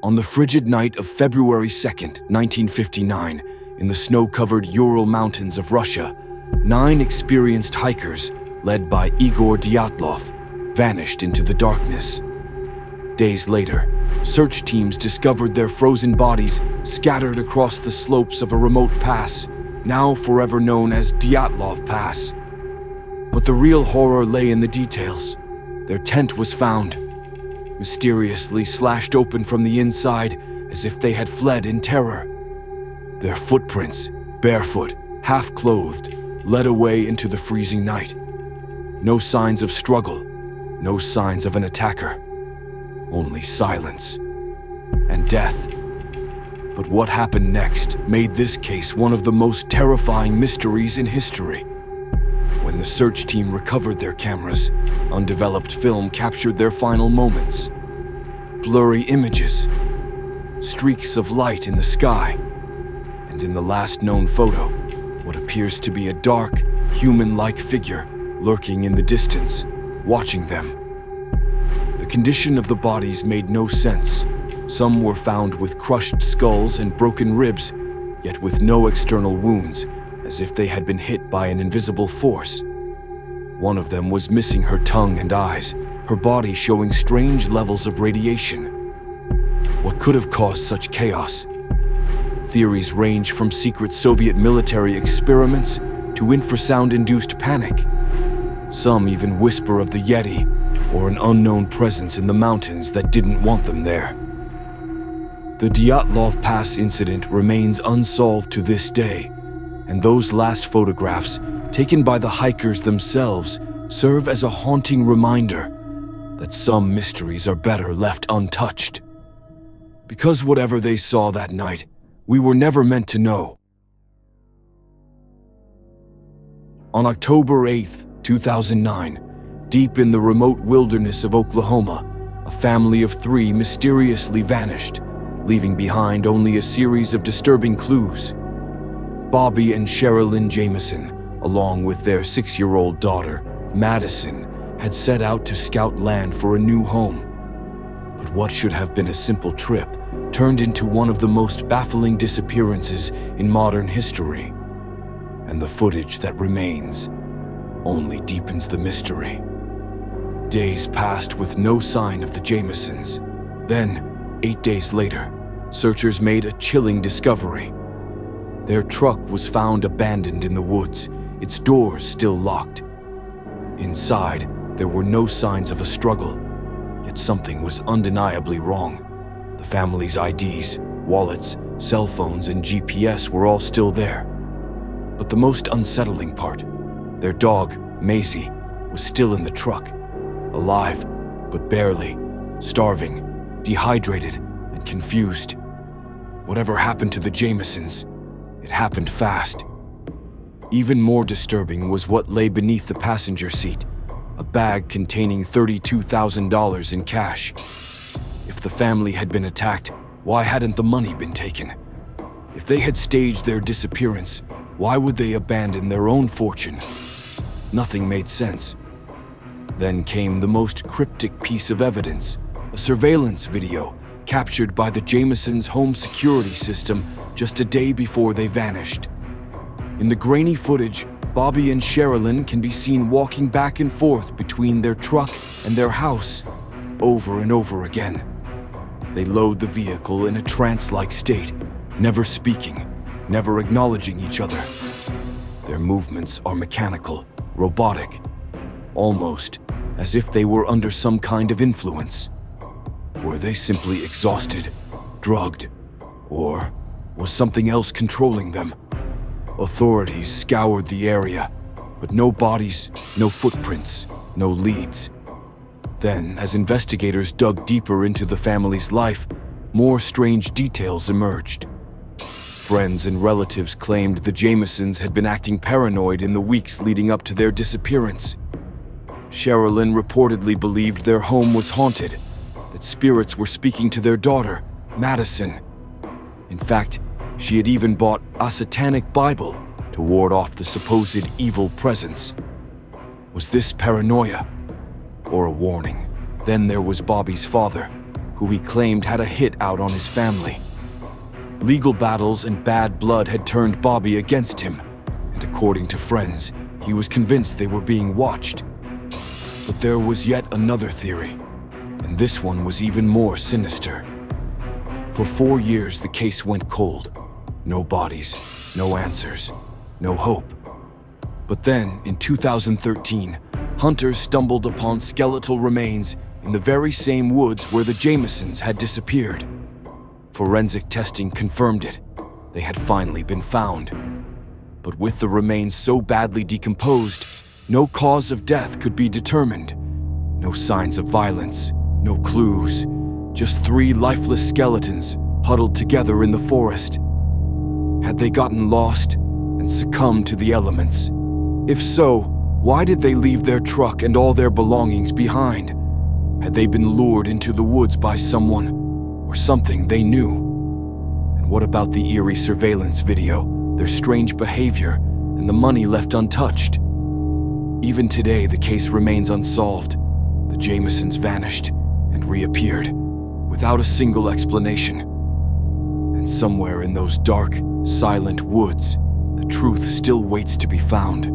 On the frigid night of February 2nd, 1959, in the snow-covered Ural Mountains of Russia, 9 experienced hikers, led by Igor Dyatlov, vanished into the darkness. Days later, search teams discovered their frozen bodies scattered across the slopes of a remote pass, now forever known as Dyatlov Pass. But the real horror lay in the details. Their tent was found, mysteriously slashed open from the inside as if they had fled in terror. Their footprints, barefoot, half-clothed, led away into the freezing night. No signs of struggle, no signs of an attacker. Only silence and death. But what happened next made this case one of the most terrifying mysteries in history. When the search team recovered their cameras, undeveloped film captured their final moments. Blurry images, streaks of light in the sky, and in the last known photo, what appears to be a dark, human-like figure lurking in the distance, watching them. The condition of the bodies made no sense. Some were found with crushed skulls and broken ribs, yet with no external wounds, as if they had been hit by an invisible force. One of them was missing her tongue and eyes, her body showing strange levels of radiation. What could have caused such chaos? Theories range from secret Soviet military experiments to infrasound-induced panic. Some even whisper of the Yeti, or an unknown presence in the mountains that didn't want them there. The Dyatlov Pass Incident remains unsolved to this day, and those last photographs, taken by the hikers themselves, serve as a haunting reminder that some mysteries are better left untouched. Because whatever they saw that night, we were never meant to know. On October 8th, 2009, deep in the remote wilderness of Oklahoma, a family of 3 mysteriously vanished, leaving behind only a series of disturbing clues. Bobby and Sherilyn Jamison, along with their 6-year-old daughter, Madison, had set out to scout land for a new home. But what should have been a simple trip turned into one of the most baffling disappearances in modern history. And the footage that remains only deepens the mystery. Days passed with no sign of the Jamisons. Then, 8 days later, searchers made a chilling discovery. Their truck was found abandoned in the woods, its doors still locked. Inside, there were no signs of a struggle, yet something was undeniably wrong. The family's IDs, wallets, cell phones, and GPS were all still there. But the most unsettling part, their dog, Maisie, was still in the truck. Alive, but barely, starving, dehydrated, and confused. Whatever happened to the Jamisons, it happened fast. Even more disturbing was what lay beneath the passenger seat, a bag containing $32,000 in cash. If the family had been attacked, why hadn't the money been taken? If they had staged their disappearance, why would they abandon their own fortune? Nothing made sense. Then came the most cryptic piece of evidence, a surveillance video captured by the Jamisons' home security system just a day before they vanished. In the grainy footage, Bobby and Sherilyn can be seen walking back and forth between their truck and their house, over and over again. They load the vehicle in a trance-like state, never speaking, never acknowledging each other. Their movements are mechanical, robotic, almost as if they were under some kind of influence. Were they simply exhausted, drugged, or was something else controlling them? Authorities scoured the area, but no bodies, no footprints, no leads. Then, as investigators dug deeper into the family's life, more strange details emerged. Friends and relatives claimed the Jamisons had been acting paranoid in the weeks leading up to their disappearance. Sherilyn reportedly believed their home was haunted, that spirits were speaking to their daughter, Madison. In fact, she had even bought a satanic Bible to ward off the supposed evil presence. Was this paranoia or a warning? Then there was Bobby's father, who he claimed had a hit out on his family. Legal battles and bad blood had turned Bobby against him, and according to friends, he was convinced they were being watched. But there was yet another theory, and this one was even more sinister. For 4 years, the case went cold. No bodies, no answers, no hope. But then, in 2013, hunters stumbled upon skeletal remains in the very same woods where the Jamisons had disappeared. Forensic testing confirmed it. They had finally been found. But with the remains so badly decomposed, no cause of death could be determined. No signs of violence, no clues, just 3 lifeless skeletons huddled together in the forest. Had they gotten lost and succumbed to the elements? If so, why did they leave their truck and all their belongings behind? Had they been lured into the woods by someone or something they knew? And what about the eerie surveillance video, their strange behavior, and the money left untouched? Even today, the case remains unsolved. The Jamisons vanished and reappeared without a single explanation. And somewhere in those dark, silent woods, the truth still waits to be found.